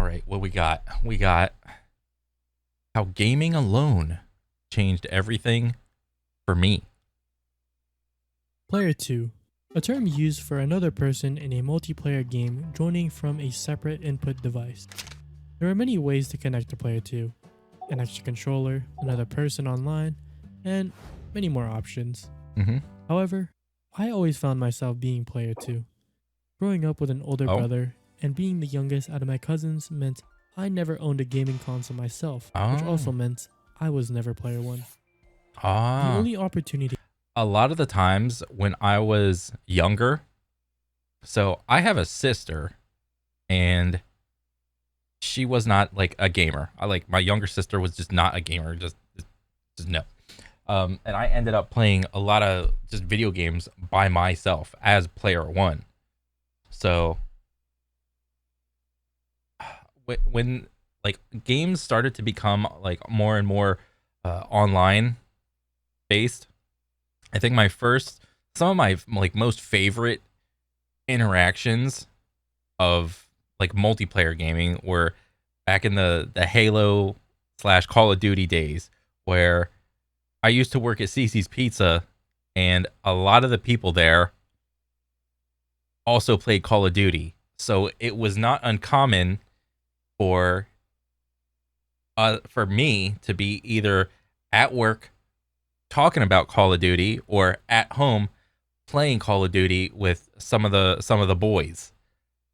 right, what we got? We got how gaming alone changed everything for me. Player 2, a term used for another person in a multiplayer game joining from a separate input device. There are many ways to connect to Player 2, an extra controller, another person online, and many more options. Mm-hmm. However, I always found myself being Player 2. Growing up with an older Oh, brother and being the youngest out of my cousins meant I never owned a gaming console myself, which also oh, meant I was never Player 1. The ah. only opportunity A lot of the times when I was younger, so I have a sister, and she was not like a gamer. I like my younger sister was just not a gamer. Just no. And I ended up playing a lot of just video games by myself as player one. So when like games started to become like more and more online based, I think some of my like most favorite interactions of like multiplayer gaming were back in the Halo slash Call of Duty days, where I used to work at Cece's Pizza, and a lot of the people there also played Call of Duty. So it was not uncommon for for me to be either at work talking about Call of Duty or at home playing Call of Duty with some of the boys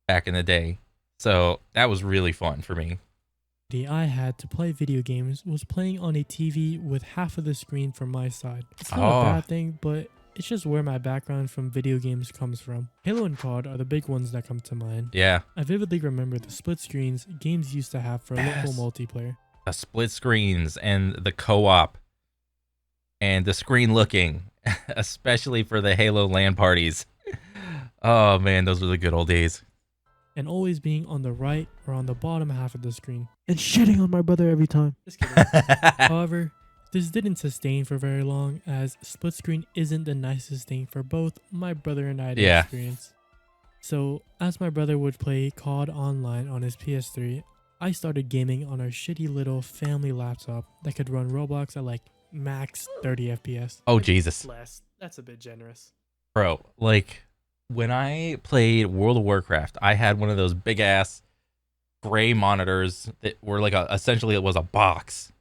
back in the day. So that was really fun for me. I had to play video games was playing on a TV with half of the screen from my side. It's not a Oh, bad thing, but it's just where my background from video games comes from. Halo and COD are the big ones that come to mind. yeah. I vividly remember the split screens games used to have for local Yes. multiplayer. The split screens and the co-op and the screen looking, especially for the Halo LAN parties. Oh man, those were the good old days. And always being on the right or on the bottom half of the screen. And shitting on my brother every time. Just kidding. However, this didn't sustain for very long as split screen isn't the nicest thing for both my brother and I to Yeah. experience. So, as my brother would play COD online on his PS3, I started gaming on our shitty little family laptop that could run Roblox at like max 30 FPS. Oh Jesus. Less. That's a bit generous. Bro, like when I played World of Warcraft, I had one of those big ass gray monitors that were like essentially it was a box.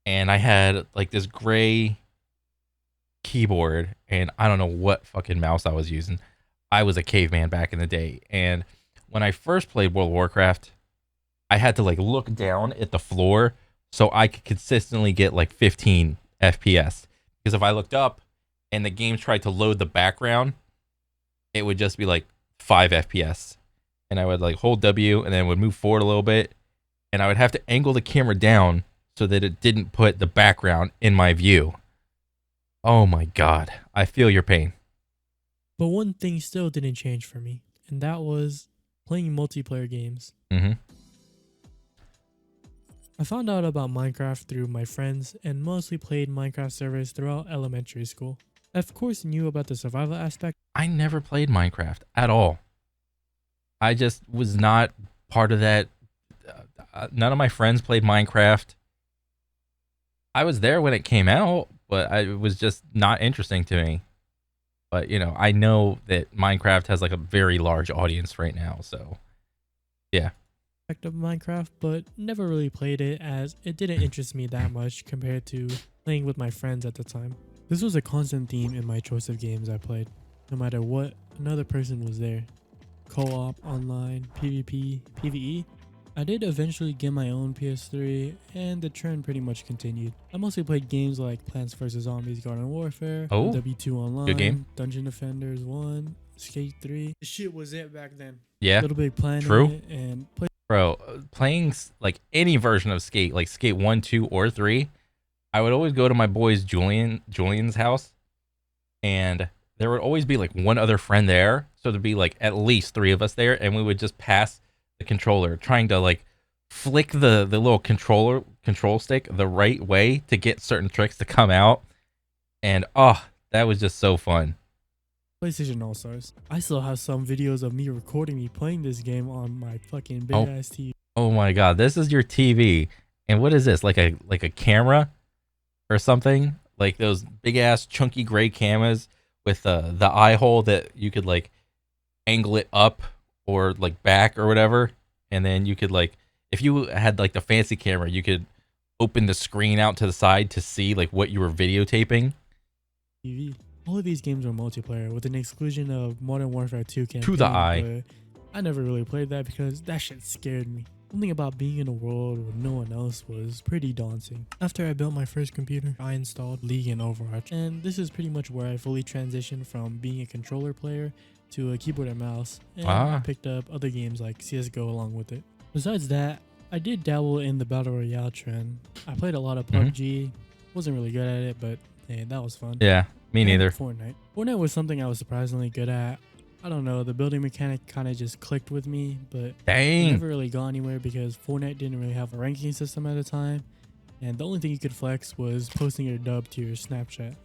And I had like this gray keyboard, and I don't know what fucking mouse I was using. I was a caveman back in the day. And when I first played World of Warcraft, I had to like look down at the floor so I could consistently get like 15 FPS. Because if I looked up and the game tried to load the background, it would just be like 5 FPS. And I would like hold W and then would move forward a little bit. And I would have to angle the camera down so that it didn't put the background in my view. Oh my God. I feel your pain. But one thing still didn't change for me, and that was playing multiplayer games. Mm-hmm. I found out about Minecraft through my friends and mostly played Minecraft servers throughout elementary school. I of course knew about the survival aspect. I never played Minecraft at all. I just was not part of that. None of my friends played Minecraft. I was there when it came out, but it was just not interesting to me. But you know, I know that Minecraft has like a very large audience right now, so yeah. Of Minecraft, but never really played it as it didn't interest me that much compared to playing with my friends at the time. This was a constant theme in my choice of games I played, no matter what another person was there. Co-op, online, PvP, PvE. I did eventually get my own PS3 and the trend pretty much continued. I mostly played games like Plants vs Zombies Garden Warfare, Oh, W2 good game. Online, Dungeon Defenders 1, Skate 3. This shit was it back then. Yeah, Little Big Planet true. and Bro, playing like any version of Skate, like Skate 1, 2, or 3, I would always go to my boy's Julian's house, and there would always be like one other friend there. So there'd be like at least three of us there, and we would just pass the controller, trying to like flick the little control stick the right way to get certain tricks to come out. And oh, that was just so fun. PlayStation All-Stars. I still have some videos of me recording me playing this game on my fucking big Oh, ass TV. Oh my god, this is your TV. And what is this? Like a camera or something? Like those big ass chunky gray cameras with the eye hole that you could like angle it up or like back or whatever. And then you could like if you had like the fancy camera, you could open the screen out to the side to see like what you were videotaping. TV. All of these games are multiplayer with an exclusion of Modern Warfare 2 To the eye. campaign, but I never really played that because that shit scared me. Something about being in a world with no one else was pretty daunting. After I built my first computer, I installed League and Overwatch, and this is pretty much where I fully transitioned from being a controller player to a keyboard and mouse, and I picked up other games like CSGO along with it. Besides that, I did dabble in the Battle Royale trend. I played a lot of PUBG, wasn't really good at it, but hey, that was fun. Yeah, me neither. Fortnite was something I was surprisingly good at. I don't know, the building mechanic kind of just clicked with me, but I never really got anywhere because Fortnite didn't really have a ranking system at the time, and the only thing you could flex was posting your dub to your Snapchat.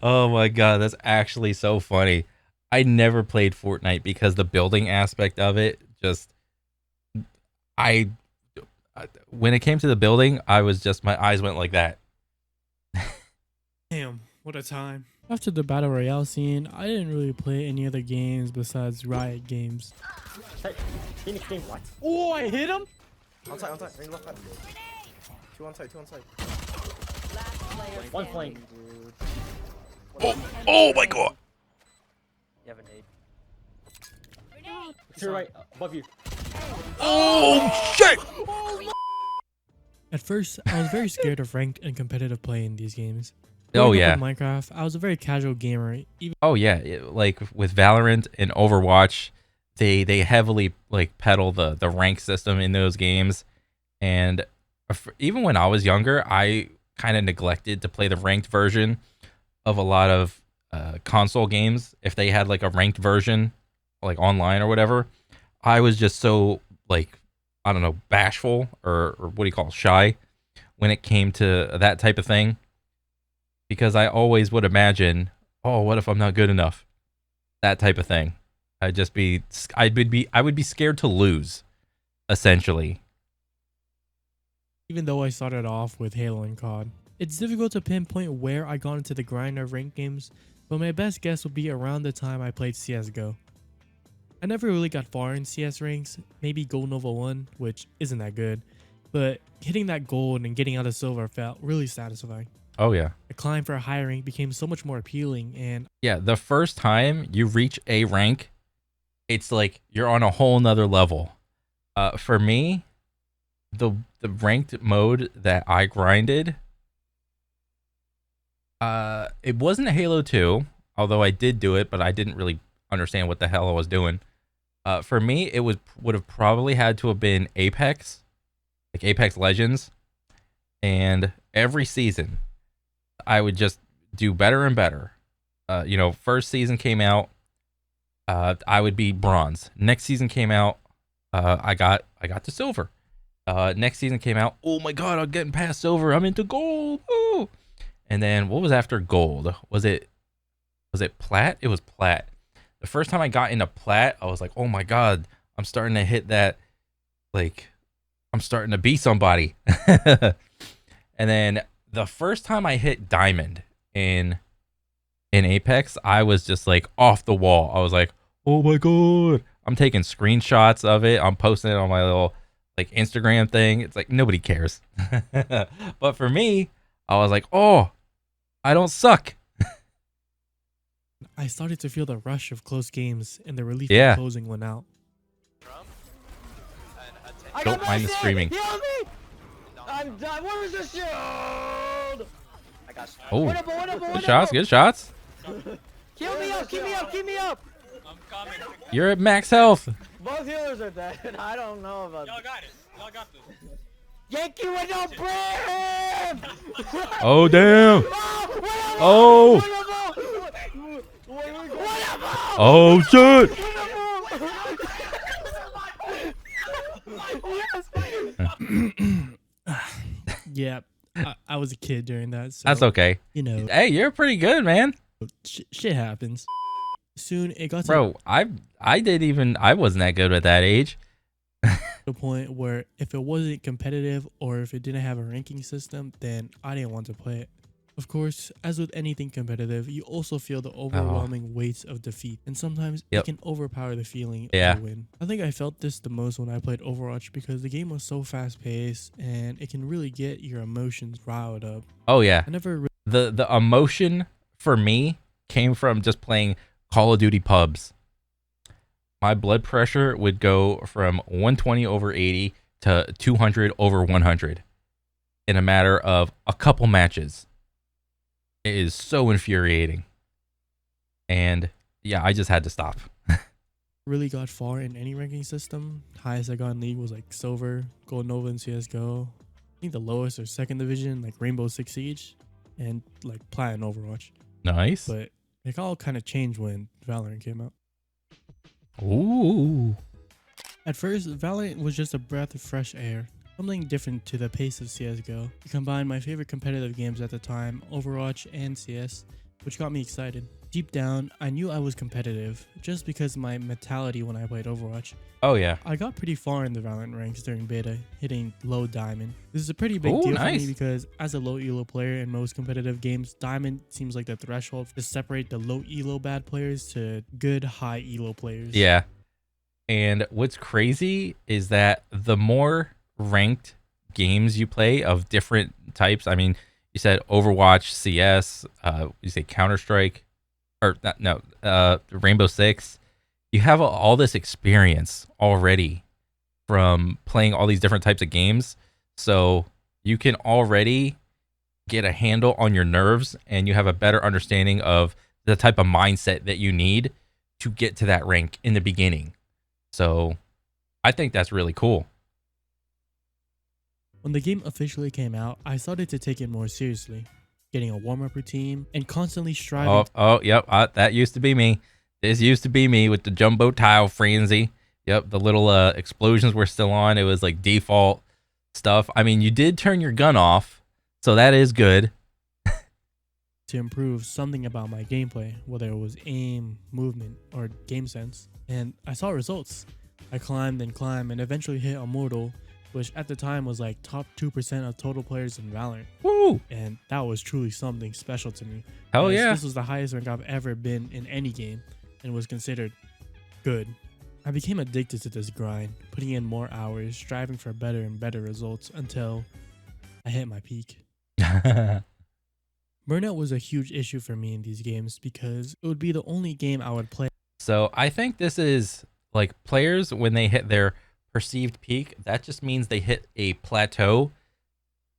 Oh my god, that's actually so funny. I never played Fortnite because the building aspect of it just I when it came to the building, I was just my eyes went like that. Damn, what a time. After the Battle Royale scene, I didn't really play any other games besides Riot games. Hey, Phoenix King, what? Oh, I hit him? On side, main left side. Two on side. One flank. Oh my god. You have an aid. To your right, above you. Oh shit! At first, I was very scared of ranked and competitive play in these games. Oh Growing yeah. up in Minecraft, I was a very casual gamer. Oh yeah, like with Valorant and Overwatch, they heavily like pedal the rank system in those games, and even when I was younger, I kind of neglected to play the ranked version of a lot of console games. If they had like a ranked version, like online or whatever, I was just so like I don't know, bashful or what do you call it, shy when it came to that type of thing. Because I always would imagine, oh, what if I'm not good enough? That type of thing. I would be scared to lose, essentially. Even though I started off with Halo and COD. It's difficult to pinpoint where I got into the grind of ranked games, but my best guess would be around the time I played CSGO. I never really got far in CS ranks, maybe Gold Nova 1, which isn't that good, but hitting that gold and getting out of silver felt really satisfying. Oh yeah. The climb for a higher rank became so much more appealing, and yeah, the first time you reach a rank, it's like you're on a whole nother level. For me, the ranked mode that I grinded, it wasn't Halo 2, although I did do it, but I didn't really understand what the hell I was doing. For me, it would have probably had to have been Apex, like Apex Legends, and every season I would just do better and better. First season came out, I would be bronze. Next season came out, I got to silver. Next season came out, oh my god, I'm getting past silver. I'm into gold. Ooh. And then what was after gold? Was it plat? It was plat. The first time I got into plat, I was like, oh my god, I'm starting to hit that, like, I'm starting to be somebody. And then the first time I hit diamond in Apex, I was just like off the wall. I was like, oh my god. I'm taking screenshots of it. I'm posting it on my little like Instagram thing. It's like nobody cares. But for me, I was like, oh, I don't suck. I started to feel the rush of close games and the relief Yeah. of closing one out. Don't mind the screaming. Heal me! I'm done. Where is the shield? I got Oh, winnable. good shots. Heal me up, keep me up. I'm coming. You're at max health. Both healers are dead. I don't know about Y'all got it. Y'all got this. Yankee with no brim! Oh damn. Oh. Oh shit. Yeah, I was a kid during that, so That's okay. you know, Hey, you're pretty good, man. shit happens. Soon it got to Bro, I wasn't that good at that age. The point where if it wasn't competitive or if it didn't have a ranking system, then I didn't want to play it. Of course, as with anything competitive, you also feel the Oh, overwhelming weight of defeat, and sometimes it yep. can overpower the feeling of Yeah. a win. I think I felt this the most when I played Overwatch because the game was so fast paced and it can really get your emotions riled up. Oh yeah. I never really The emotion for me came from just playing Call of Duty pubs. My blood pressure would go from 120 over 80 to 200 over 100 in a matter of a couple matches. It is so infuriating. And yeah, I just had to stop. really got far in any ranking system. Highest I got in League was like Silver, Gold Nova, and CSGO. I think the lowest or second division, like Rainbow Six Siege, and like Platinum Overwatch. Nice. But it all kind of changed when Valorant came out. Ooh. At first, Valorant was just a breath of fresh air, something different to the pace of CSGO. It combined my favorite competitive games at the time, Overwatch and CS, which got me excited. Deep down, I knew I was competitive, just because of my mentality when I played Overwatch. Oh yeah. I got pretty far in the Valorant ranks during beta, hitting low diamond. This is a pretty big Ooh, deal for nice. me because as a low elo player in most competitive games, diamond seems like the threshold to separate the low elo bad players to good high elo players. Yeah. And what's crazy is that the more ranked games you play of different types, I mean, you said Overwatch, CS, you say Counter Strike, or no, Rainbow Six. You have all this experience already from playing all these different types of games, so you can already get a handle on your nerves, and you have a better understanding of the type of mindset that you need to get to that rank in the beginning. So I think that's really cool. When the game officially came out, I started to take it more seriously, getting a warm-up routine and constantly striving. Yep. That used to be me. This used to be me with the jumbo tile frenzy. Yep, the little explosions were still on. It was like default stuff. I mean, you did turn your gun off, so that is good. To improve something about my gameplay, whether it was aim, movement, or game sense. And I saw results. I climbed and eventually hit Immortal, which at the time was like top 2% of total players in Valorant. Woo! And that was truly something special to me. Hell as yeah. This was the highest rank I've ever been in any game and was considered good. I became addicted to this grind, putting in more hours, striving for better and better results until I hit my peak. Burnout was a huge issue for me in these games because it would be the only game I would play. So I think this is like players when they hit their perceived peak, that just means they hit a plateau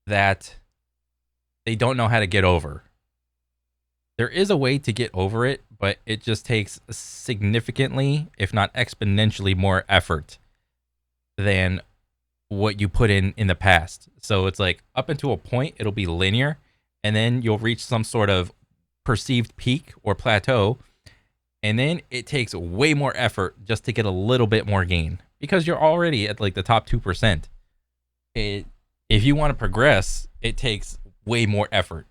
that they don't know how to get over. There is a way to get over it, but it just takes significantly, if not exponentially, more effort than what you put in the past. So it's like up until a point, it'll be linear, and then you'll reach some sort of perceived peak or plateau, and then it takes way more effort just to get a little bit more gain because you're already at like the top 2%. If you want to progress, it takes way more effort.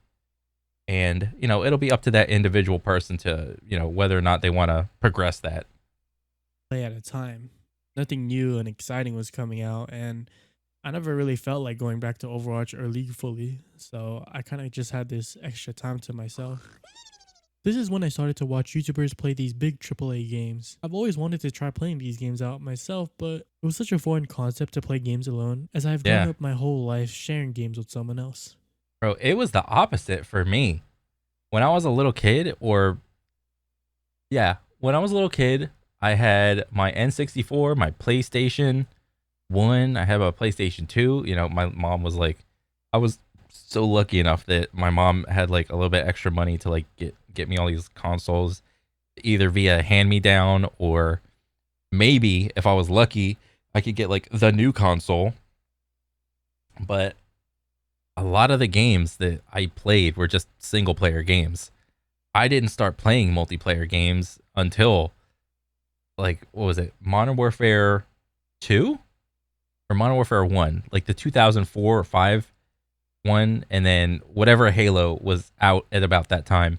And, it'll be up to that individual person to, whether or not they want to progress that. Play at a time. Nothing new and exciting was coming out, and I never really felt like going back to Overwatch or League fully, so I kind of just had this extra time to myself. This is when I started to watch YouTubers play these big AAA games. I've always wanted to try playing these games out myself, but it was such a foreign concept to play games alone, as I've grown up my whole life sharing games with someone else. Bro, it was the opposite for me. When I was a little kid, I had my N64, my PlayStation 1, I have a PlayStation 2. My mom was like, I was so lucky enough that my mom had like a little bit extra money to like get me all these consoles, either via hand-me-down or maybe if I was lucky, I could get like the new console. But a lot of the games that I played were just single player games. I didn't start playing multiplayer games until like, what was it? Modern Warfare 2 or Modern Warfare 1, like the 2004 or 5 one, and then whatever Halo was out at about that time.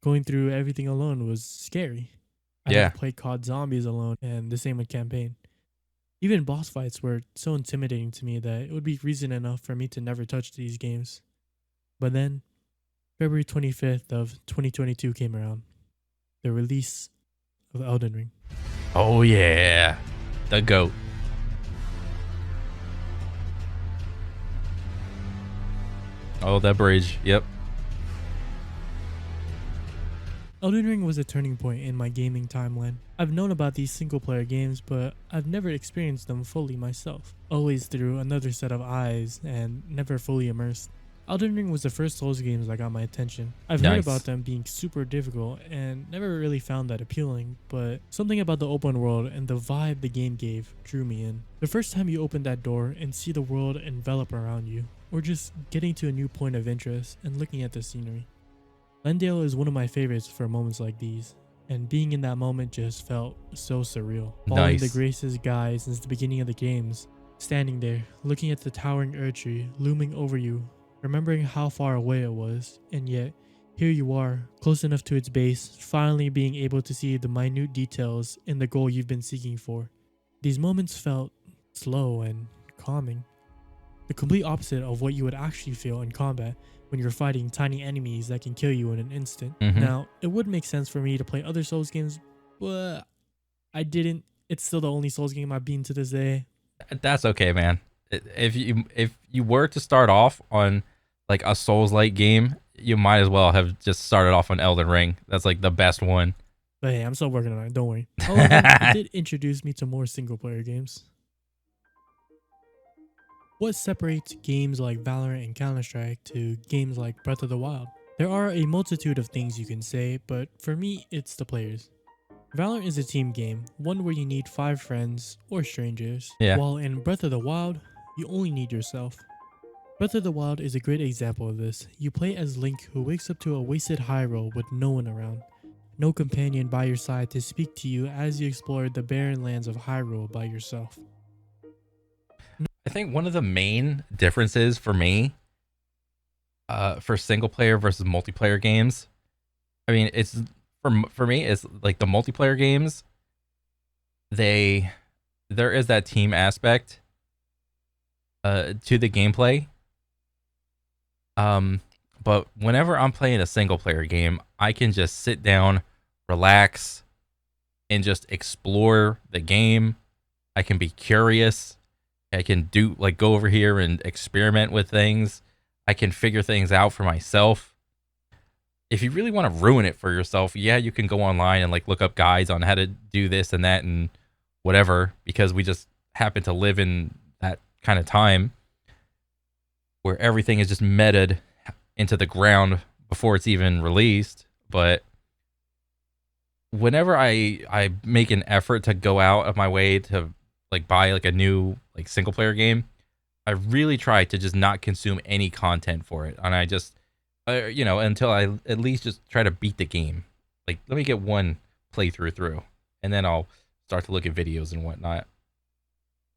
Going through everything alone was scary. I Yeah. had to play COD Zombies alone, and the same with campaign. Even boss fights were so intimidating to me that it would be reason enough for me to never touch these games. But then, February 25th of 2022 came around. The release of Elden Ring. Oh yeah, the goat. Oh, that bridge. Yep. Elden Ring was a turning point in my gaming timeline. I've known about these single player games, but I've never experienced them fully myself. Always through another set of eyes and never fully immersed. Elden Ring was the first Souls games that got my attention. I've heard Nice. about them being super difficult and never really found that appealing, but something about the open world and the vibe the game gave drew me in. The first time you open that door and see the world envelop around you, or just getting to a new point of interest and looking at the scenery. Lendale is one of my favorites for moments like these, and being in that moment just felt so surreal. Following the Nice. Grace's guide since the beginning of the games, standing there, looking at the towering Erdtree looming over you, remembering how far away it was, and yet here you are, close enough to its base, finally being able to see the minute details in the goal you've been seeking for. These moments felt slow and calming. The complete opposite of what you would actually feel in combat when you're fighting tiny enemies that can kill you in an instant. Mhm. Now, it would make sense for me to play other Souls games, but I didn't. It's still the only Souls game I've been to this day. That's okay, man. If you were to start off on like a Souls-like game, you might as well have just started off on Elden Ring. That's like the best one. But hey, I'm still working on it, don't worry. However, it did introduce me to more single player games. What separates games like Valorant and Counter-Strike to games like Breath of the Wild? There are a multitude of things you can say, but for me, it's the players. Valorant is a team game, one where you need 5 friends or strangers, Yeah. while in Breath of the Wild, you only need yourself. Breath of the Wild is a great example of this. You play as Link, who wakes up to a wasted Hyrule with no one around. No companion by your side to speak to you as you explore the barren lands of Hyrule by yourself. I think one of the main differences for me, for single player versus multiplayer games, I mean, it's for me, it's like the multiplayer games. There is that team aspect, to the gameplay. But whenever I'm playing a single player game, I can just sit down, relax, and just explore the game. I can be curious. I can go over here and experiment with things. I can figure things out for myself. If you really want to ruin it for yourself, yeah, you can go online and like look up guides on how to do this and that and whatever, because we just happen to live in that kind of time where everything is just meted into the ground before it's even released. But whenever I make an effort to go out of my way to like buy like a new like single player game, I really try to just not consume any content for it, and I just until I at least just try to beat the game. Like, let me get one playthrough through, and then I'll start to look at videos and whatnot.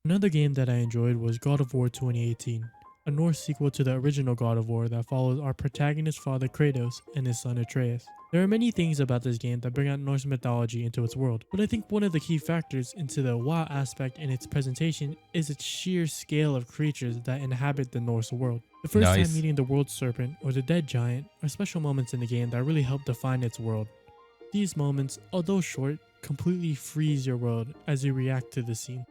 Another game that I enjoyed was God of War 2018, a Norse sequel to the original God of War that follows our protagonist's father Kratos and his son Atreus. There are many things about this game that bring out Norse mythology into its world, but I think one of the key factors into the WoW aspect in its presentation is its sheer scale of creatures that inhabit the Norse world. The first Nice. time meeting the World Serpent or the Dead Giant are special moments in the game that really help define its world. These moments, although short, completely freeze your world as you react to the scene.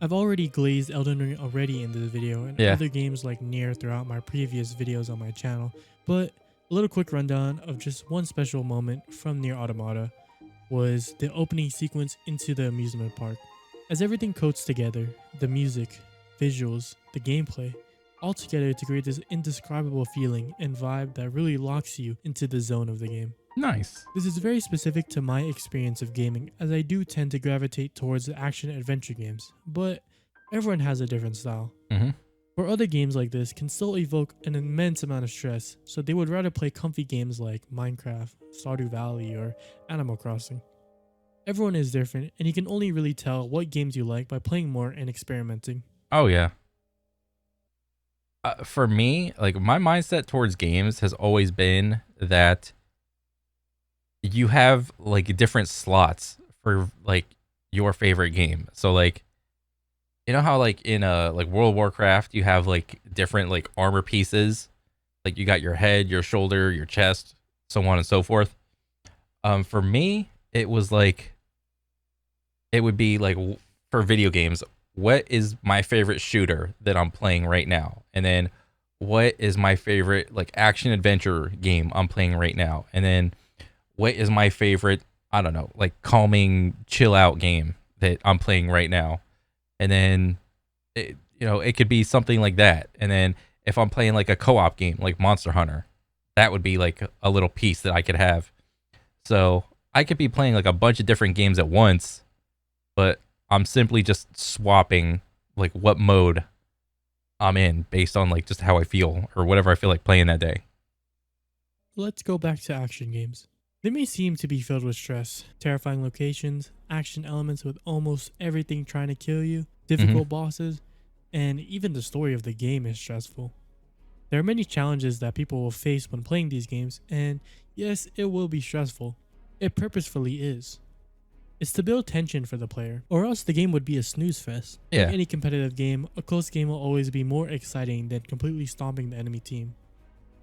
I've already glazed Elden Ring already in this video and Yeah. other games like Nier throughout my previous videos on my channel, but a little quick rundown of just one special moment from Nier Automata was the opening sequence into the amusement park. As everything coats together, the music, visuals, the gameplay, all together to create this indescribable feeling and vibe that really locks you into the zone of the game. Nice. This is very specific to my experience of gaming, as I do tend to gravitate towards the action adventure games, but everyone has a different style. Mm-hmm. Or other games like this can still evoke an immense amount of stress, so they would rather play comfy games like Minecraft, Stardew Valley, or Animal Crossing. Everyone is different, and you can only really tell what games you like by playing more and experimenting. Oh yeah. For me, like my mindset towards games has always been that you have like different slots for like your favorite game. So like, you know how like in like World of Warcraft you have like different like armor pieces, like you got your head, your shoulder, your chest, so on and so forth. For me, it was like it would be like for video games, what is my favorite shooter that I'm playing right now? And then what is my favorite like action adventure game I'm playing right now? And then what is my favorite, I don't know, like calming chill out game that I'm playing right now? And then it could be something like that. And then if I'm playing like a co-op game like Monster Hunter, that would be like a little piece that I could have. So I could be playing like a bunch of different games at once, but I'm simply just swapping like what mode I'm in based on like just how I feel or whatever I feel like playing that day. Let's go back to action games. They may seem to be filled with stress, terrifying locations, action elements with almost everything trying to kill you, difficult bosses, and even the story of the game is stressful. There are many challenges that people will face when playing these games, and yes, it will be stressful. It purposefully is. It's to build tension for the player, or else the game would be a snooze fest. Yeah. In any competitive game, a close game will always be more exciting than completely stomping the enemy team.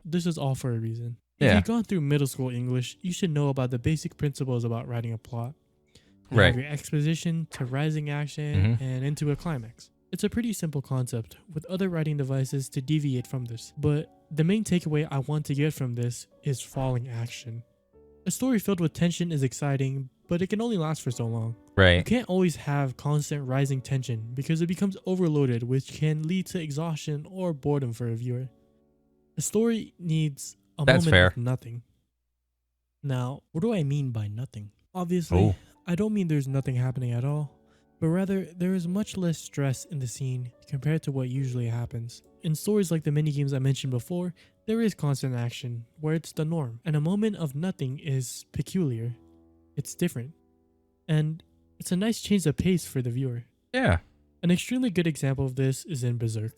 This is all for a reason. If Yeah. you've gone through middle school English, you should know about the basic principles about writing a plot. You Right. have your exposition to rising action and into a climax. It's a pretty simple concept, with other writing devices to deviate from this. But the main takeaway I want to get from this is falling action. A story filled with tension is exciting, but it can only last for so long. You Right. can't always have constant rising tension because it becomes overloaded, which can lead to exhaustion or boredom for a viewer. A story needs a That's moment fair. of nothing. Now, what do I mean by nothing? Obviously, Oh. I don't mean there's nothing happening at all, but rather there is much less stress in the scene compared to what usually happens. In stories like the minigames I mentioned before, there is constant action, where it's the norm, and a moment of nothing is peculiar. It's different. And it's a nice change of pace for the viewer. Yeah. An extremely good example of this is in Berserk.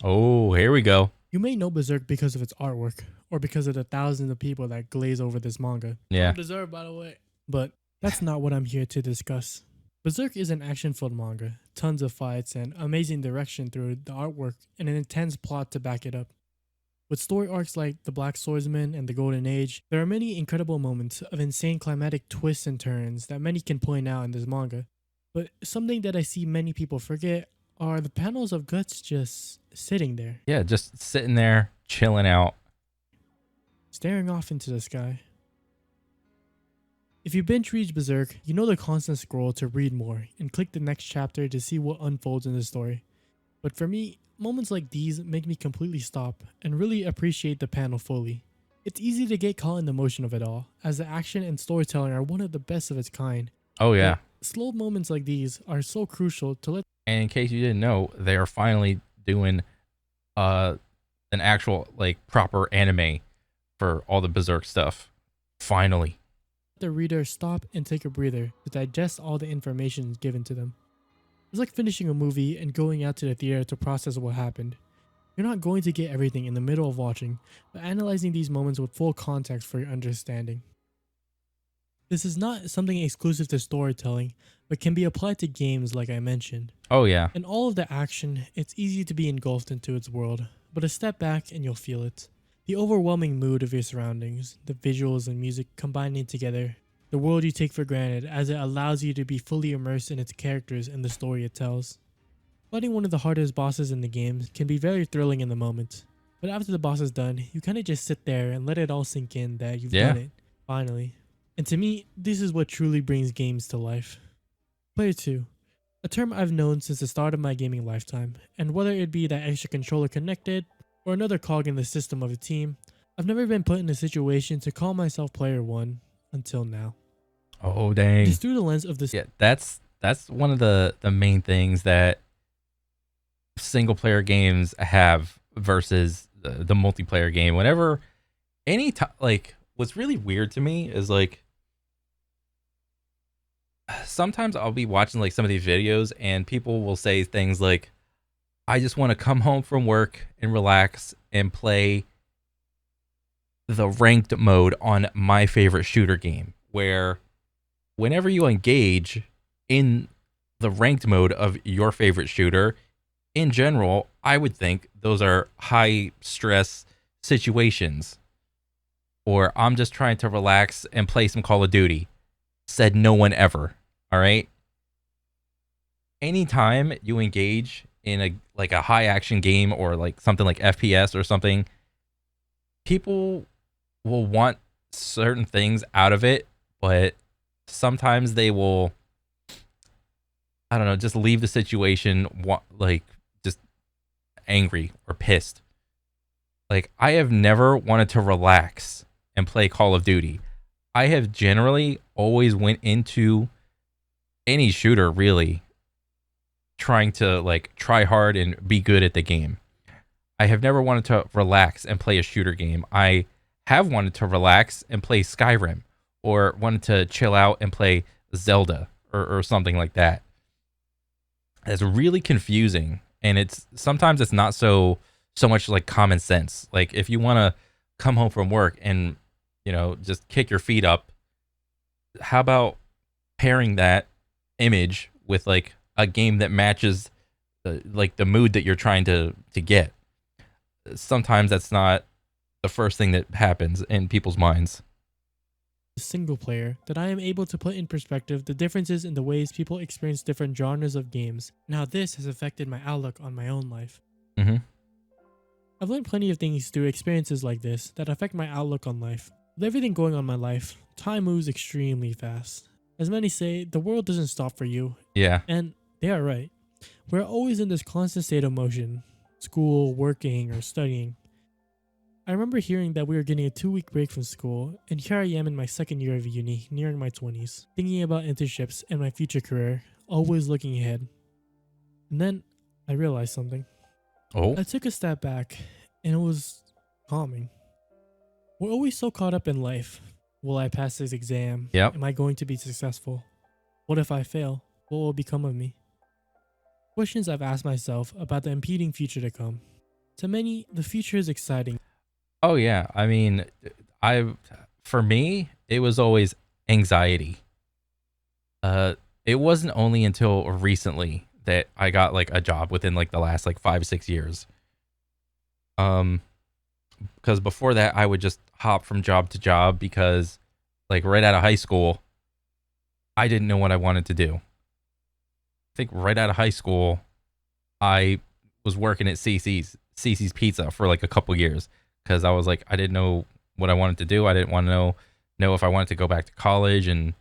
Oh, here we go. You may know Berserk because of its artwork, or because of the thousands of people that glaze over this manga. Yeah. Deserved, by the way. But that's not what I'm here to discuss. Berserk is an action-filled manga, tons of fights and amazing direction through the artwork and an intense plot to back it up. With story arcs like The Black Swordsman and The Golden Age, there are many incredible moments of insane climatic twists and turns that many can point out in this manga. But something that I see many people forget are the panels of Guts just sitting there, Yeah, just sitting there, chilling out. staring off into the sky. If you binge read Berserk, you know the constant scroll to read more and click the next chapter to see what unfolds in the story. But for me, moments like these make me completely stop and really appreciate the panel fully. It's easy to get caught in the motion of it all, as the action and storytelling are one of the best of its kind. Oh yeah. But slow moments like these are so crucial to let And in case you didn't know, they are finally doing an actual like proper anime for all the Berserk stuff. Finally. the reader stop and take a breather to digest all the information given to them. It's like finishing a movie and going out to the theater to process what happened. You're not going to get everything in the middle of watching, but analyzing these moments with full context for your understanding. This is not something exclusive to storytelling, but can be applied to games like I mentioned. Oh yeah. In all of the action, it's easy to be engulfed into its world, but a step back and you'll feel it. The overwhelming mood of your surroundings, the visuals and music combining together, the world you take for granted as it allows you to be fully immersed in its characters and the story it tells. Fighting one of the hardest bosses in the game can be very thrilling in the moment, but after the boss is done, you kind of just sit there and let it all sink in that you've done it, finally. And to me, this is what truly brings games to life. Player 2. A term I've known since the start of my gaming lifetime, and whether it be that extra controller connected, or another cog in the system of a team, I've never been put in a situation to call myself Player 1 until now. Oh dang. Just through the lens of this. Yeah, that's one of the main things that single player games have versus the multiplayer game. Whenever any time, like, what's really weird to me is like sometimes I'll be watching like some of these videos and people will say things like, I just want to come home from work and relax and play the ranked mode on my favorite shooter game, where whenever you engage in the ranked mode of your favorite shooter, in general, I would think those are high stress situations. Or I'm just trying to relax and play some Call of Duty. Said no one ever. All right. Anytime you engage in a high action game or like something like FPS or something, people will want certain things out of it, but sometimes they will, I don't know, just leave the situation like just angry or pissed. Like I have never wanted to relax and play Call of Duty. I have generally always went into any shooter really trying to like try hard and be good at the game. I have never wanted to relax and play a shooter game. I have wanted to relax and play Skyrim or wanted to chill out and play Zelda or something like that. It's really confusing, and it's sometimes it's not so much like common sense. Like if you want to come home from work and just kick your feet up, how about pairing that image with like a game that matches the mood that you're trying to get? Sometimes that's not the first thing that happens in people's minds. Single player that I am able to put in perspective the differences in the ways people experience different genres of games and how this has affected my outlook on my own life. Mm-hmm. I've learned plenty of things through experiences like this that affect my outlook on life. With everything going on in my life, time moves extremely fast. As many say, the world doesn't stop for you, Yeah. and they are right. We're always in this constant state of motion, school, working, or studying. I remember hearing that we were getting a 2-week break from school, and here I am in my second year of uni, nearing my 20s, thinking about internships and my future career, always looking ahead. And then I realized something. Oh. I took a step back, and it was calming. We're always so caught up in life. Will I pass this exam? Yep. Am I going to be successful? What if I fail? What will become of me? Questions I've asked myself about the impeding future to come. To many, the future is exciting. Oh yeah. I mean, for me, it was always anxiety. It wasn't only until recently that I got like a job within like the last like 5-6 years. Because before that I would just hop from job to job because like right out of high school, I didn't know what I wanted to do. I think right out of high school, I was working at Cece's Pizza for like a couple years because I was like, I didn't know what I wanted to do. I didn't want to know if I wanted to go back to college and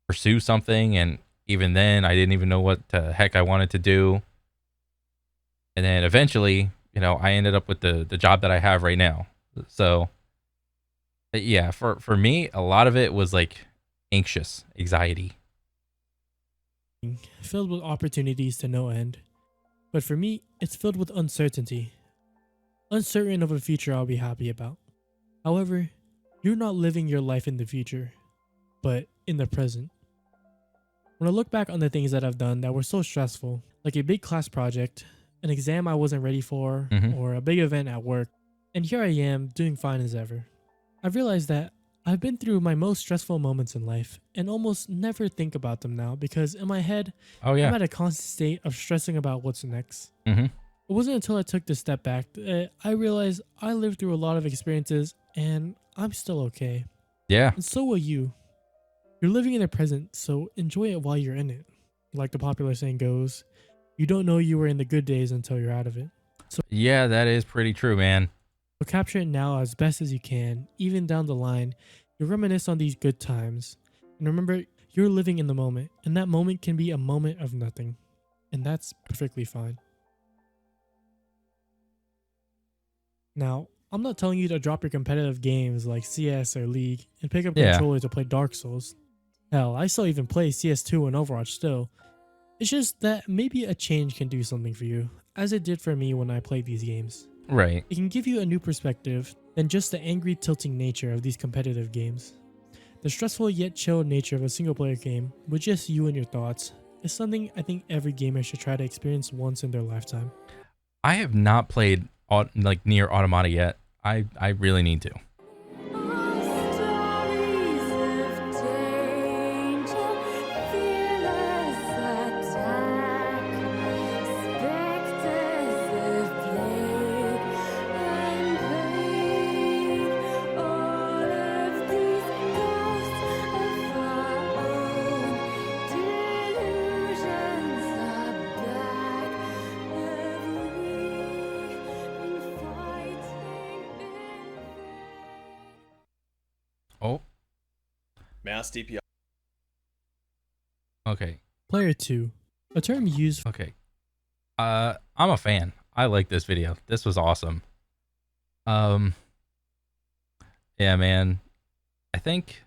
pursue something. And even then, I didn't even know what the heck I wanted to do. And then eventually, I ended up with the job that I have right now. So, yeah, for me, a lot of it was like anxiety. Filled with opportunities to no end. But for me, it's filled with uncertainty. Uncertain of a future I'll be happy about. However, you're not living your life in the future, but in the present. When I look back on the things that I've done that were so stressful, like a big class project, an exam I wasn't ready for, or a big event at work, and here I am doing fine as ever. I've realized that I've been through my most stressful moments in life and almost never think about them now because in my head, Oh yeah. I'm at a constant state of stressing about what's next. Mm-hmm. It wasn't until I took the step back that I realized I lived through a lot of experiences and I'm still okay. Yeah. And so will you. You're living in the present, so enjoy it while you're in it. Like the popular saying goes, you don't know you were in the good days until you're out of it. Yeah, that is pretty true, man. So capture it now as best as you can. Even down the line, you reminisce on these good times. And remember, you're living in the moment, and that moment can be a moment of nothing. And that's perfectly fine. Now, I'm not telling you to drop your competitive games like CS or League and pick up a Yeah. controller to play Dark Souls. Hell, I still even play CS2 and Overwatch still. It's just that maybe a change can do something for you, as it did for me when I played these games. Right. It can give you a new perspective than just the angry tilting nature of these competitive games. The stressful yet chill nature of a single player game with just you and your thoughts is something I think every gamer should try to experience once in their lifetime. I have not played like Near Automata yet. I really need to. Stories of danger, fearless mass DPI. Okay. Player 2. A term used Okay. I'm a fan. I like this video. This was awesome. Yeah, man. I think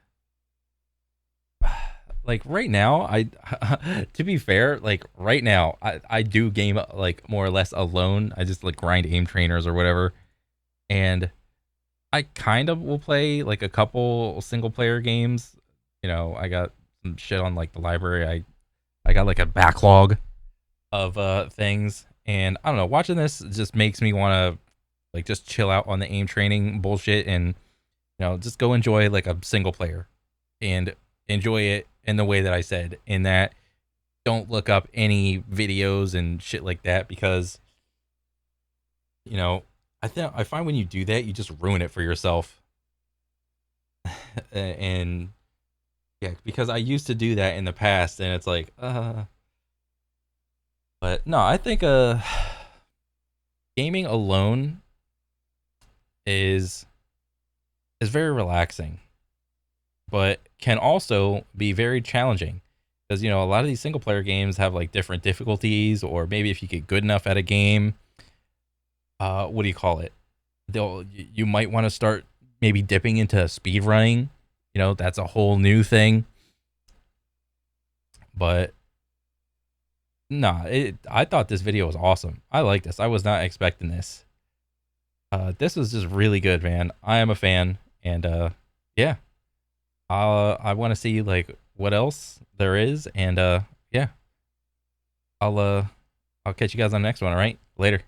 like right now, I to be fair, like right now, I do game like more or less alone. I just like grind aim trainers or whatever. And I kind of will play like a couple single player games. You know, I got some shit on like the library. I got like a backlog of things, and I don't know, watching this just makes me want to like just chill out on the aim training bullshit and just go enjoy like a single player and enjoy it in the way that I said, in that don't look up any videos and shit like that, because I find when you do that, you just ruin it for yourself. And yeah, because I used to do that in the past, and it's like, but no, I think gaming alone is very relaxing, but can also be very challenging, because a lot of these single player games have like different difficulties, or maybe if you get good enough at a game, what do you call it? You might want to start maybe dipping into speed running. That's a whole new thing. But nah, I thought this video was awesome. I like this. I was not expecting this. This was just really good, man. I am a fan, and yeah. I want to see like what else there is, and yeah. I'll catch you guys on the next one, all right? Later.